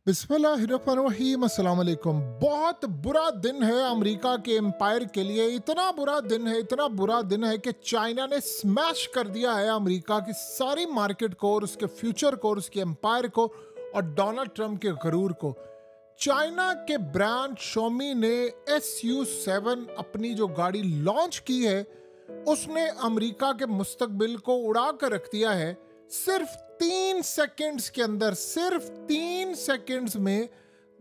बिस्मिल्लाहिर्रहमानिर्रहीम अस्सलाम वालेकुम। बहुत बुरा दिन है अमेरिका के एम्पायर के लिए। इतना बुरा दिन है, इतना बुरा दिन है कि चाइना ने स्मैश कर दिया है अमेरिका की सारी मार्केट को और उसके फ्यूचर को और उसके एम्पायर को और डोनाल्ड ट्रंप के गरूर को। चाइना के ब्रांड शोमी ने SU7 अपनी जो गाड़ी लॉन्च की है उसने अमेरिका के मुस्तकबिल को उड़ा कर रख दिया है। सिर्फ 3 सेकंड्स के अंदर, सिर्फ 3 सेकंड्स में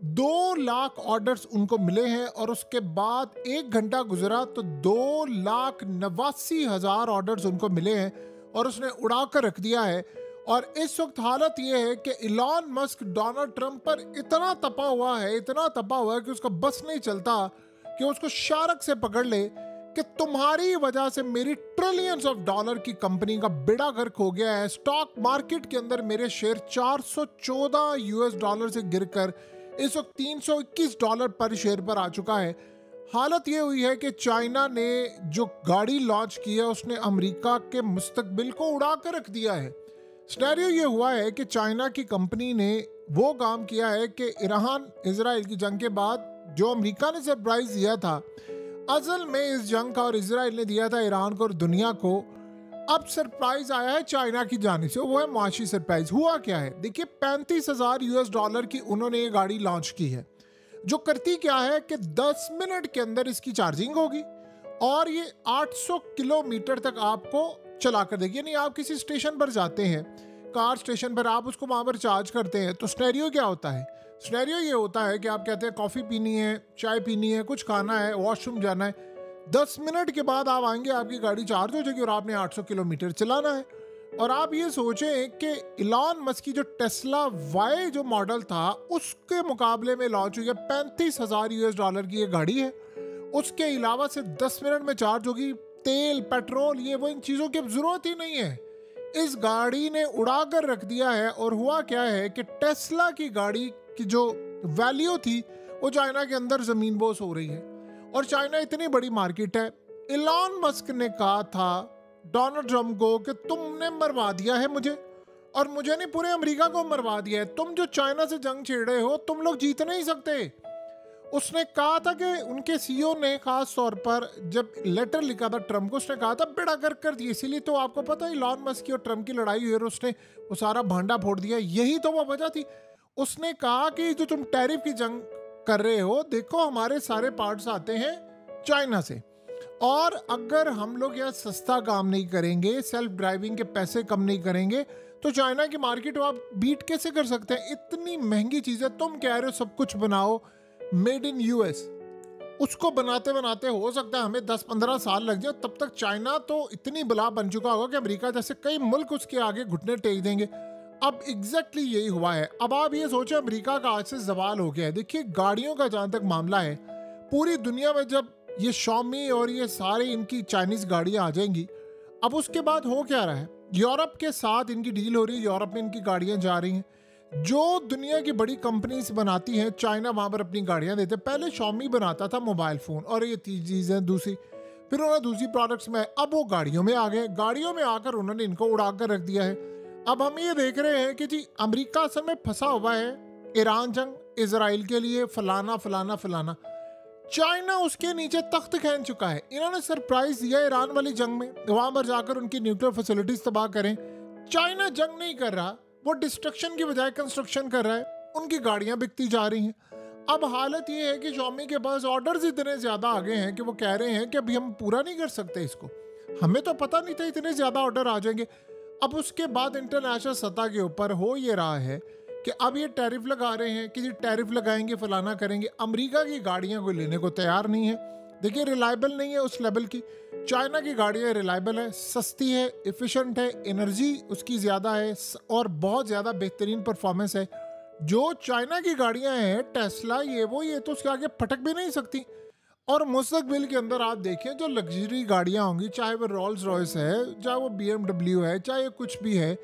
2 लाख ऑर्डर्स उनको मिले हैं और उसके बाद 1 घंटा गुजरा तो 2,89,000 ऑर्डर्स उनको मिले हैं और उसने उड़ा कर रख दिया है। और इस वक्त हालत यह है कि इलॉन मस्क डोनाल्ड ट्रंप पर इतना तपा हुआ है, इतना तपा हुआ है कि उसका बस नहीं चलता कि उसको शारक से पकड़ ले कि तुम्हारी वजह से मेरी ट्रिलियंस ऑफ डॉलर की कंपनी का बेड़ा गर्क हो गया है। स्टॉक मार्केट के अंदर मेरे शेयर $414 से गिरकर इस वक्त $321 पर शेयर पर आ चुका है। हालत ये हुई है कि चाइना ने जो गाड़ी लॉन्च की है उसने अमेरिका के मुस्तकबिल को उड़ा कर रख दिया है। सिनेरियो ये हुआ है कि चाइना की कंपनी ने वो काम किया है कि ईरान इजराइल की जंग के बाद जो अमेरिका ने सरप्राइज दिया था, असल में इस जंग का और इजराइल ने दिया था ईरान को और दुनिया को, अब सरप्राइज आया है चाइना की जानिब से। वो है मुआशी सरप्राइज। हुआ क्या है देखिए, $35,000 की उन्होंने ये गाड़ी लॉन्च की है जो करती क्या है कि 10 मिनट के अंदर इसकी चार्जिंग होगी और ये 800 किलोमीटर तक आपको चला कर देगी। यानी आप किसी स्टेशन पर जाते हैं, कार स्टेशन पर, आप उसको वहां पर चार्ज करते हैं तो स्नेरियो क्या होता है? स्नेरियो ये होता है कि आप कहते हैं कॉफ़ी पीनी है, चाय पीनी है, कुछ खाना है, वॉशरूम जाना है। 10 मिनट के बाद आप आएंगे, आपकी गाड़ी चार्ज हो जाएगी और आपने 800 किलोमीटर चलाना है। और आप ये सोचें कि इलॉन मस्क की जो टेस्ला वाई जो मॉडल था उसके मुकाबले में लॉन्च हुई है, $35,000 की ये गाड़ी है। उसके अलावा से 10 मिनट में चार्ज होगी। तेल, पेट्रोल, ये वो इन चीज़ों की ज़रूरत ही नहीं है। इस गाड़ी ने उड़ा कर रख दिया है। और हुआ क्या है कि टेस्ला की गाड़ी की जो वैल्यू थी वो चाइना के अंदर ज़मीन बोस हो रही है। और चाइना इतनी बड़ी मार्केट है। इलॉन मस्क ने कहा था डोनाल्ड ट्रंप को कि तुमने मरवा दिया है मुझे, और मुझे नहीं, पूरे अमेरिका को मरवा दिया है। तुम जो चाइना से जंग छेड़ रहे हो, तुम लोग जीत नहीं सकते। उसने कहा था कि उनके CEO ने खास तौर पर जब लेटर लिखा था ट्रंप को, उसने कहा था बेड़ा गर्क कर दिया। इसीलिए तो आपको पता है इलॉन मस्क की और ट्रंप की लड़ाई हुई और उसने वो सारा भांडा फोड़ दिया। यही तो वो वजह थी। उसने कहा कि जो तुम टैरिफ की जंग कर रहे हो, देखो हमारे सारे पार्ट्स आते हैं चाइना से, और अगर हम लोग यहाँ सस्ता काम नहीं करेंगे, सेल्फ ड्राइविंग के पैसे कम नहीं करेंगे, तो चाइना की मार्केट आप बीट कैसे कर सकते हैं? इतनी महंगी चीज़ें तुम कह रहे हो सब कुछ बनाओ मेड इन US। उसको बनाते बनाते हो सकता है हमें 10-15 साल लग जाए। तब तक चाइना तो इतनी बला बन चुका होगा कि अमेरिका जैसे कई मुल्क उसके आगे घुटने टेक देंगे। अब एग्जैक्टली यही हुआ है। अब आप ये सोचें अमेरिका का आज से जवाल हो गया है। देखिए गाड़ियों का जहाँ तक मामला है, पूरी दुनिया में जब ये शॉमी और ये सारी इनकी चाइनीज गाड़ियाँ आ जाएंगी, अब उसके बाद हो क्या रहा है, यूरोप के साथ इनकी डील हो रही है, यूरोप में इनकी गाड़ियाँ जा रही हैं। जो दुनिया की बड़ी कंपनीज बनाती हैं, चाइना वहाँ पर अपनी गाड़ियाँ देते हैं। पहले शॉमी बनाता था मोबाइल फ़ोन और ये चीज़ें दूसरी, फिर उन्होंने दूसरी प्रोडक्ट्स में, अब वो गाड़ियों में आ गए। गाड़ियों में आकर उन्होंने इनको उड़ा कर रख दिया है। अब हम ये देख रहे हैं कि जी अमेरिका असल में फंसा हुआ है ईरान जंग, इसराइल के लिए फलाना फलाना फलाना। चाइना उसके नीचे तख्त खींच चुका है। इन्होंने सरप्राइज दिया ईरान वाली जंग में, वहाँ पर जाकर उनकी न्यूक्लियर फैसिलिटीज तबाह करें। चाइना जंग नहीं कर रहा, वो डिस्ट्रक्शन की बजाय कंस्ट्रक्शन कर रहा है। उनकी गाड़ियां बिकती जा रही हैं। अब हालत ये है कि शॉमी के पास ऑर्डर्स इतने ज़्यादा आ गए हैं कि वो कह रहे हैं कि अभी हम पूरा नहीं कर सकते इसको। हमें तो पता नहीं था इतने ज़्यादा ऑर्डर आ जाएंगे। अब उसके बाद इंटरनेशनल सतह के ऊपर हो ये रहा है कि अब ये टैरिफ लगा रहे हैं कि जी टैरिफ लगाएंगे, फलाना करेंगे। अमेरिका की गाड़ियाँ कोई लेने को तैयार नहीं है। देखिए रिलायबल नहीं है उस लेवल की। चाइना की गाड़ियाँ रिलायबल है, सस्ती है, एफिशिएंट है, एनर्जी उसकी ज़्यादा है और बहुत ज़्यादा बेहतरीन परफॉर्मेंस है। जो चाइना की गाड़ियाँ हैं टेस्ला, ये तो उसके आगे फटक भी नहीं सकती। और मुस्तकबिल के अंदर आप देखें जो लग्जरी गाड़ियाँ होंगी, चाहे वो रोल्स रॉयस है, चाहे वो BMW है, चाहे कुछ भी है,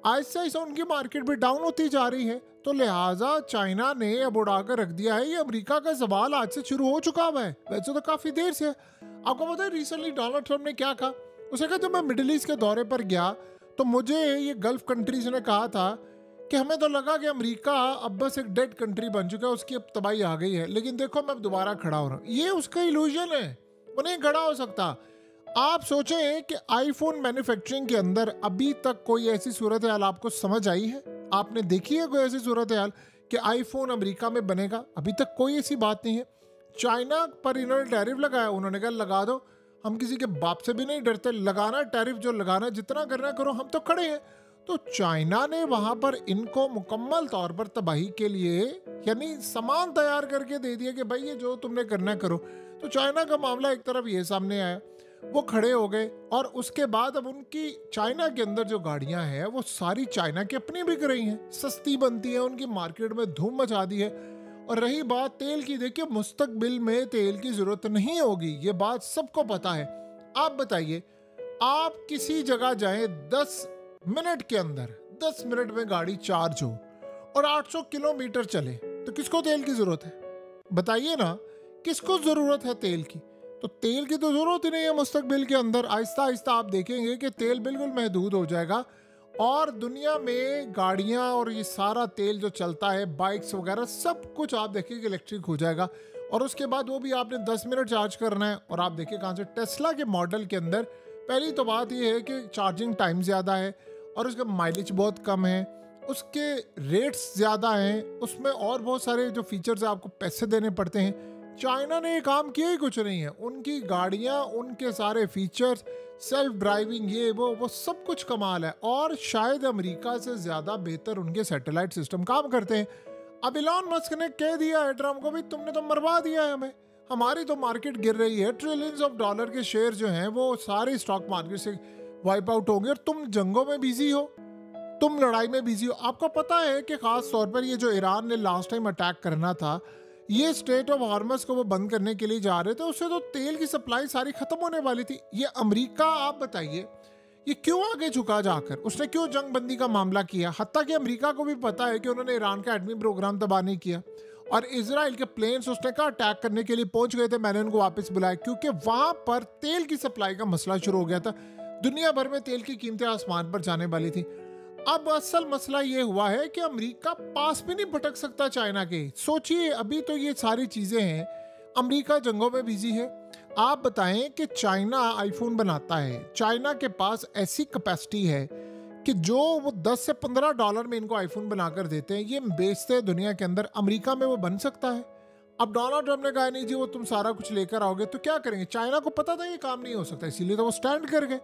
ऐसा ऐसा उनकी मार्केट भी डाउन होती जा रही है। तो लिहाजा चाइना ने अब उड़ा कर रख दिया है। ये अमेरिका का सवाल आज से शुरू हो चुका हुआ है, वैसे तो काफ़ी देर से। आपको पता है रिसेंटली डोनाल्ड ट्रंप ने क्या कहा? उसने कहा जब मैं मिडिल ईस्ट के दौरे पर गया तो मुझे ये गल्फ कंट्रीज ने कहा था कि हमें तो लगा कि अमेरिका अब बस एक डेड कंट्री बन चुका है, उसकी अब तबाही आ गई है, लेकिन देखो मैं अब दोबारा खड़ा हो रहा हूँ। ये उसका इल्यूजन है, वो नहीं खड़ा हो सकता। आप सोचें कि आईफोन मैन्युफैक्चरिंग के अंदर अभी तक कोई ऐसी सूरत हाल आपको समझ आई है? आपने देखी है कोई ऐसी सूरत हाल कि आईफोन अमेरिका में बनेगा? अभी तक कोई ऐसी बात नहीं है। चाइना पर इन्होंने टैरिफ लगाया, उन्होंने कहा लगा दो, हम किसी के बाप से भी नहीं डरते, लगाना टैरिफ जो लगाना, जितना करना करो, हम तो खड़े हैं। तो चाइना ने वहां पर इनको मुकम्मल तौर पर तबाही के लिए यानी सामान तैयार करके दे दिया कि भाई ये जो तुमने करना करो। तो चाइना का मामला एक तरफ ये सामने आया, वो खड़े हो गए, और उसके बाद अब उनकी चाइना के अंदर जो गाड़ियां हैं वो सारी चाइना की अपनी बिक रही हैं, सस्ती बनती हैं, उनकी मार्केट में धूम मचा दी है। और रही बात तेल की, देखिए मुस्तकबिल में तेल की जरूरत नहीं होगी, ये बात सबको पता है। आप बताइए, आप किसी जगह जाएं 10 मिनट के अंदर, 10 मिनट में गाड़ी चार्ज हो और 800 किलोमीटर चले, तो किसको तेल की जरूरत है? बताइए ना, किसको जरूरत है तेल की? तो तेल की तो जरूरत ही नहीं है मुस्तकबिल के अंदर। आहिस्ता आहिस्ता आप देखेंगे कि तेल बिल्कुल महदूद हो जाएगा, और दुनिया में गाड़ियां और ये सारा तेल जो चलता है, बाइक्स वगैरह, सब कुछ आप देखिए इलेक्ट्रिक हो जाएगा। और उसके बाद वो भी आपने 10 मिनट चार्ज करना है। और आप देखिए कहाँ से, टेस्ला के मॉडल के अंदर पहली तो बात ये है कि चार्जिंग टाइम ज़्यादा है, और उसका माइलेज बहुत कम है, उसके रेट्स ज़्यादा हैं, उसमें और बहुत सारे जो फीचर्स हैं आपको पैसे देने पड़ते हैं। चाइना ने ये काम किया ही कुछ नहीं है, उनकी गाड़ियाँ, उनके सारे फीचर्स, सेल्फ ड्राइविंग, ये वो सब कुछ कमाल है। और शायद अमेरिका से ज़्यादा बेहतर उनके सैटेलाइट सिस्टम काम करते हैं। अब इलॉन मस्क ने कह दिया है ट्रम्प को, भी तुमने तो मरवा दिया है हमें, हमारी तो मार्केट गिर रही है, ट्रिलियंस ऑफ डॉलर के शेयर जो हैं वो सारे स्टॉक मार्केट से वाइप आउट होंगे, और तुम जंगों में बिजी हो, तुम लड़ाई में बिजी हो। आपको पता है कि खास तौर पर ये जो ईरान ने लास्ट टाइम अटैक करना था, ये स्टेट ऑफ हार्मस को वो बंद करने के लिए जा रहे थे, उससे तो तेल की सप्लाई सारी खत्म होने वाली थी। ये अमेरिका, आप बताइए, ये क्यों आगे झुका जाकर, उसने क्यों जंग बंदी का मामला किया? हत्ता कि अमेरिका को भी पता है कि उन्होंने ईरान का एटमी प्रोग्राम तबाह नहीं किया, और इजराइल के प्लेन्स उसने कहा अटैक करने के लिए पहुंच गए थे, मैंने उनको वापस बुलाया, क्योंकि वहां पर तेल की सप्लाई का मसला शुरू हो गया था। दुनिया भर में तेल की कीमतें आसमान पर जाने वाली थी। अब असल मसला ये हुआ है कि अमेरिका पास भी नहीं भटक सकता चाइना के। सोचिए, अभी तो ये सारी चीजें हैं, अमेरिका जंगों में बिजी है। आप बताएं कि चाइना आईफोन बनाता है, चाइना के पास ऐसी कैपेसिटी है कि जो वो 10 से 15 डॉलर में इनको आईफोन बनाकर देते हैं, ये बेचते हैं दुनिया के अंदर। अमेरिका में वो बन सकता है। अब डोनाल्ड ट्रम्प ने कहा नहीं जी वो तुम सारा कुछ लेकर आओगे, तो क्या करेंगे? चाइना को पता था ये काम नहीं हो सकता, इसीलिए तो वो स्टैंड कर गए।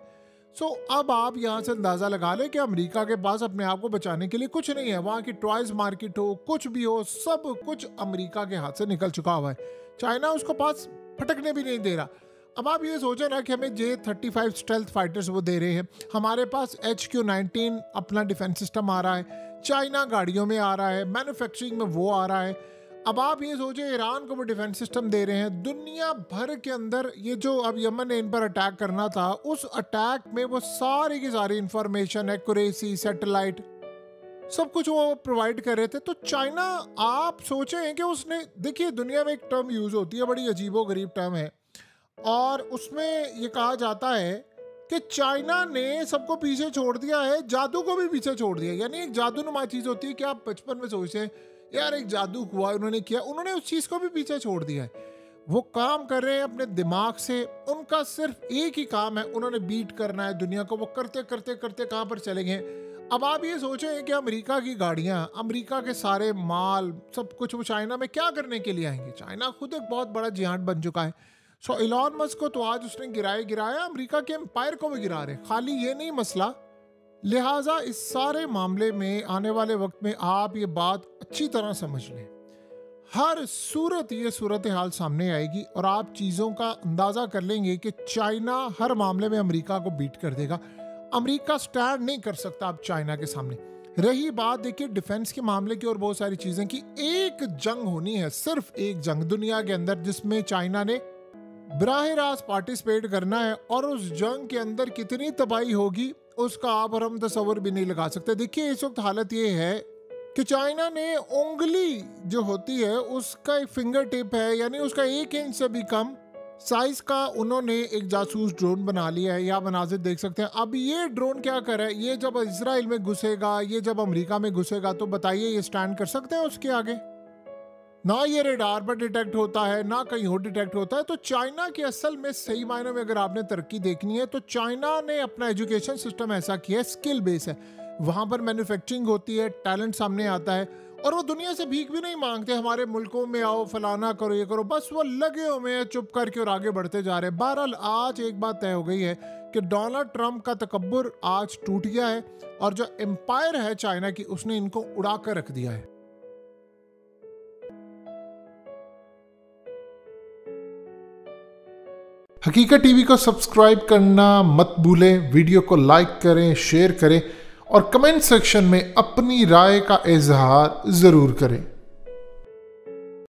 अब आप यहाँ से अंदाज़ा लगा लें कि अमेरिका के पास अपने आप को बचाने के लिए कुछ नहीं है। वहाँ की टॉयज मार्केट हो, कुछ भी हो, सब कुछ अमेरिका के हाथ से निकल चुका हुआ है। चाइना उसको पास फटकने भी नहीं दे रहा। अब आप ये सोचें ना कि हमें J-35 स्टेल्थ फाइटर्स वो दे रहे हैं, हमारे पास HQ-19 अपना डिफेंस सिस्टम आ रहा है, चाइना गाड़ियों में आ रहा है, मैन्युफैक्चरिंग में वो आ रहा है। अब आप ये सोचें ईरान को वो डिफेंस सिस्टम दे रहे हैं। दुनिया भर के अंदर ये जो अब यमन ने इन पर अटैक करना था, उस अटैक में वो सारी की सारी इंफॉर्मेशन, एक्यूरेसी, सैटेलाइट, सब कुछ वो प्रोवाइड कर रहे थे। तो चाइना, आप सोचें कि उसने, देखिए दुनिया में एक टर्म यूज होती है, बड़ी अजीबो गरीब टर्म है, और उसमें ये कहा जाता है कि चाइना ने सबको पीछे छोड़ दिया है, जादू को भी पीछे छोड़ दिया। यानी एक जादूनुमा चीज़ होती है कि आप बचपन में सोचते हैं यार एक जादू हुआ, उन्होंने किया, उन्होंने उस चीज़ को भी पीछे छोड़ दिया है। वो काम कर रहे हैं अपने दिमाग से, उनका सिर्फ एक ही काम है, उन्होंने बीट करना है दुनिया को। वो करते करते करते कहाँ पर चले गए। अब आप ये सोचें कि अमेरिका की गाड़ियाँ, अमेरिका के सारे माल, सब कुछ वो चाइना में क्या करने के लिए आएंगे? चाइना खुद एक बहुत बड़ा जिहाद बन चुका है। इलॉन मस्क को तो आज उसने गिराया, अमेरिका के एम्पायर को भी गिरा रहे। खाली ये नहीं मसला, लिहाजा इस सारे मामले में आने वाले वक्त में आप ये बात अच्छी तरह समझ लें। हर सूरत ये सूरत हाल सामने आएगी और आप चीज़ों का अंदाज़ा कर लेंगे कि चाइना हर मामले में अमेरिका को बीट कर देगा। अमेरिका स्टैंड नहीं कर सकता अब चाइना के सामने। रही बात देखिए डिफेंस के मामले की और बहुत सारी चीज़ें की, एक जंग होनी है, सिर्फ एक जंग दुनिया के अंदर, जिसमें चाइना ने बराह रास्त पार्टिसिपेट करना है, और उस जंग के अंदर कितनी तबाही होगी उसका आप और हम तस्वर भी नहीं लगा सकते। देखिए इस वक्त हालत ये है कि चाइना ने उंगली जो होती है उसका एक फिंगर टिप है, यानी उसका 1 इंच से भी कम साइज का उन्होंने एक जासूस ड्रोन बना लिया है, या मनाजिर देख सकते हैं। अब ये ड्रोन क्या कर रहा है, ये जब इजराइल में घुसेगा, ये जब अमेरिका में घुसेगा, तो बताइए ये स्टैंड कर सकते हैं उसके आगे? ना ये रेडार पर डिटेक्ट होता है, ना कहीं और डिटेक्ट होता है। तो चाइना की असल में सही मायनों में अगर आपने तरक्की देखनी है, तो चाइना ने अपना एजुकेशन सिस्टम ऐसा किया है, स्किल बेस है, वहाँ पर मैन्युफैक्चरिंग होती है, टैलेंट सामने आता है, और वो दुनिया से भीख भी नहीं मांगते, हमारे मुल्कों में आओ, फलाना करो, ये करो, बस वो लगे हुए हैं चुप करके और आगे बढ़ते जा रहे हैं। बहरहाल आज एक बात तय हो गई है कि डोनाल्ड ट्रंप का तकब्बुर आज टूट गया है, और जो एम्पायर है चाइना की, उसने इनको उड़ा कर रख दिया है। हकीकत टीवी को सब्सक्राइब करना मत भूलें, वीडियो को लाइक करें, शेयर करें, और कमेंट सेक्शन में अपनी राय का इजहार ज़रूर करें।